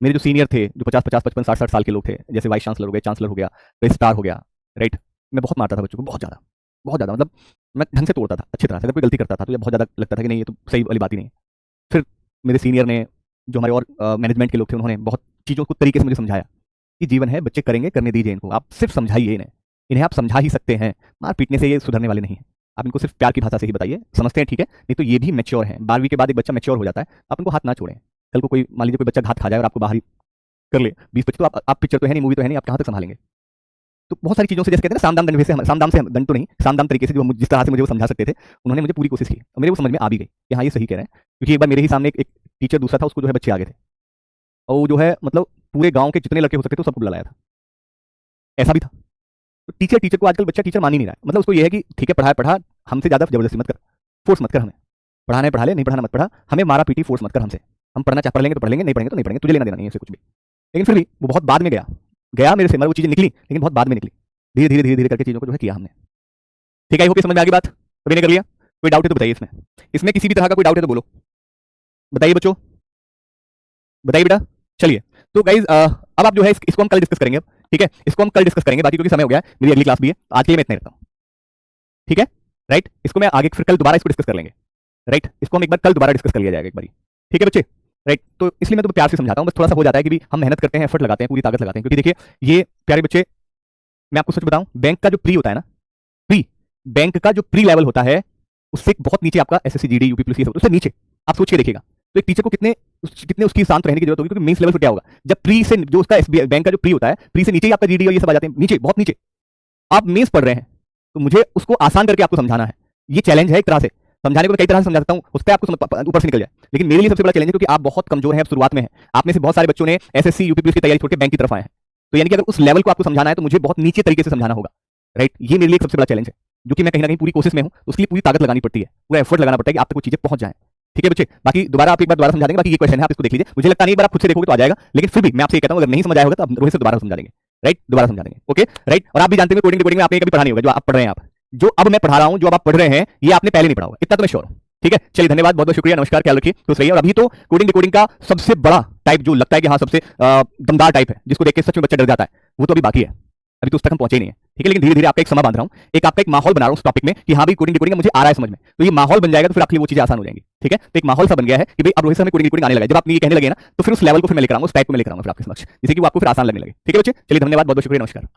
मेरे जो सीनियर थे, जो 50 50 55 60 60 साल के लोग थे, जैसे वाइस चांसलर हो गए, चांसलर हो गया, रजिस्ट्रार हो गया, राइट, मैं बहुत मारता था बच्चों को, बहुत ज़्यादा, मतलब मैं ढंग से तोड़ता था अच्छी तरह से। अगर कोई गलती करता था तो ये बहुत ज़्यादा लगता था कि नहीं, ये तो सही वाली बात ही नहीं है। फिर मेरे सीनियर ने, जो हमारे और मैनेजमेंट के लोग थे, उन्होंने बहुत चीज़ों को तरीके से मुझे समझाया कि जीवन है, बच्चे करेंगे, करने दीजिए इनको, आप सिर्फ समझाइए इन्हें, इन्हें आप समझा ही सकते हैं, मार पीटने से ये सुधरने वाले नहीं हैं। आप इनको सिर्फ प्यार की भाषा से ही बताइए, समझते हैं ठीक है, नहीं तो ये भी मैच्योर हैं। 12वीं के बाद एक बच्चा मैच्योर हो जाता है, आप उनको हाथ ना छोड़ें। कल को कोई, मान लीजिए कोई बच्चा घात खा जाए और आपको बाहर ही कर ले 20-25, तो आप पिक्चर तो है नहीं, मूवी तो है नहीं, आप कहाँ तक संभालेंगे? तो बहुत सारी चीज़ों से, जैसे कहते हैं ना, साम-दाम दंड, वैसे साम-दाम से दंड तो नहीं, साम-दाम तरीके से जो जिस तरह से मुझे वो समझा सकते थे, उन्होंने मुझे पूरी कोशिश की और मेरे को समझ में आ भी गई कि हाँ, ये सही कह रहे हैं। क्योंकि एक बार मेरे ही सामने एक टीचर दूसरा था, उसको जो है बच्चे आ गए थे और वो जो है मतलब पूरे गाँव के जितने लड़के हो सकते थे सबको बुला लाया था, ऐसा भी था। तो टीचर को आजकल बच्चा टीचर मान ही नहीं रहा है। मतलब उसको ये है कि ठीक है, पढ़ा, हमसे ज़्यादा ज़बरदस्ती मत कर, फोर्स मत कर हमें, पढ़ाना है पढ़ा ले, नहीं पढ़ाना मत पढ़ा, हमें मारा पीटी फोर्स मत कर हमसे, हम पढ़ना चाहे पढ़ लेंगे तो पढ़ लेंगे, नहीं पढ़ेंगे तो नहीं पढ़ेंगे, तुझे लेना देना नहीं है इससे कुछ भी। लेकिन फिर भी वो बहुत बाद में गया मेरे से, मतलब वो चीज़ें निकली लेकिन बहुत बाद में निकली। धीरे करके चीज़ों को जो है किया हमने। ठीक है, होप समझ में आ गई बात, कभी नहीं कर लिया? कोई डाउट है तो बताइए इसमें, इसमें किसी भी तरह का कोई डाउट है तो बोलो, बताइए बच्चों, बताइए बेटा। चलिए, तो गाइज अब आप जो है इसको हम कल डिस्कस करेंगे। अब ठीक है, इसको हम कल डिस्कस करेंगे, बाकी क्योंकि समय हो गया है, मेरी अगली क्लास भी है, तो आज के लिए मैं इतना ही रखता हूँ। ठीक है, राइट, इसको मैं आगे फिर कल दोबारा इसको डिस्कस कर लेंगे। राइट, इसको हम एक बार कल दोबारा डिस्कस कर लिया जाएगा एक बार। ठीक है बच्चे, राइट, तो इसलिए मैं तुम्हें प्यार से समझाता हूँ, बस थोड़ा सा हो जाता है कि भी हम मेहनत करते हैं, एफर्ट लगाते हैं, पूरी ताकत लगाते हैं। क्योंकि देखिए ये प्यारे बच्चे, मैं आपको सच बताऊं, बैंक का जो प्री होता है ना, बैंक का जो प्री लेवल होता है, उससे बहुत नीचे आपका एसएससी जीडी यूपी पुलिस, उससे नीचे आप सोच के देखिएगा। तो एक टीचर को कितने उसकी शांत रहने की जरूरत होगी, क्योंकि मेंस लेवल पर क्या होगा, जब प्री से जो उसका बैंक का जो प्री होता है, प्री से नीचे ही आपका जीडी और ये सब आ जाते हैं, नीचे, बहुत नीचे। आप मेंस पढ़ रहे हैं तो मुझे उसको आसान करके आपको समझाना है, ये चैलेंज है एक तरह से। समझाने को तो कई तरह से समझा सकता हूं, उस पर आपको ऊपर से निकल जाए, लेकिन मेरे लिए सबसे बड़ा चैलेंज है क्योंकि आप बहुत कमजोर हैं, अब शुरुआत में हैं। आप में से बहुत सारे बच्चों ने एसएससी यूपी पुलिस की तैयारी छोड़ के बैंक की तरफ आए हैं, तो यानी कि अगर उस लेवल को आपको समझाना है तो मुझे बहुत नीचे तरीके से समझाना होगा। राइट, ये मेरे लिए सबसे बड़ा चैलेंज है, जो कि मैं कहीं ना कहीं पूरी कोशिश में हूं, उसके लिए पूरी ताकत लगानी पड़ती है, पूरा एफर्ट लगाना पड़ता है कि आप तक वो चीजें पहुंच जाए। ठीक है बच्चे, बाकी दोबारा आप एक बार दोबारा समझा देंगे, बाकी ये क्वेश्चन है आप इसको देख लीजिए, मुझे लगता नहीं एक बार आप खुद से देखोगे तो आ जाएगा, लेकिन फिर भी मैं आपसे ये कहता हूं, अगर नहीं समझ आया होगा तो आप रोहित से दोबारा समझा देंगे। राइट, दोबारा समझा देंगे। ओके, राइट, और आप भी जानते हैं कोडिंग में आपने कभी पढ़ा नहीं होगा, जो आप पढ़ रहे हैं, आप जो अब मैं पढ़ा रहा हूं, जो आप पढ़ रहे हैं, ये आपने पहले नहीं पढ़ा होगा, इतना तो मैं श्योर हूं। ठीक है, चलिए धन्यवाद, बहुत बहुत शुक्रिया, नमस्कार, ख्याल रखिए, खुश रहिए। और अभी तो कोडिंग का सबसे बड़ा टाइप जो लगता है कि हाँ सबसे दमदार टाइप है, जिसको देख के सच में बच्चा डर जाता है, वो तो अभी बाकी है, अभी तो उस तक हम पहुंचे नहीं है। ठीक है, लेकिन धीरे धीरे आपका एक समय बांध रहा हूं, एक आपका एक माहौल बना रहा हूं उस टॉपिक में कि हाँ भाई कोडिंग मुझे आ रहा है समझ में, तो ये माहौल बन जाएगा तो फिर आपके लिए वो चीजें आसान हो जाएंगी। ठीक है, तो एक माहौल सा बन गया है कि भाई अब रोहित से हमें कोडिंग आने लगा, जब आप ये कहने लगे ना, तो फिर उस लेवल को फिर मैं लेकर आऊंगा, उस टाइप को मैं लेकर आऊंगा फिर आपके समक्ष, जिससे कि वो आपको फिर आसान लगने लगे। ठीक है बच्चे, चलिए धन्यवाद, बहुत बहुत शुक्रिया, नमस्कार।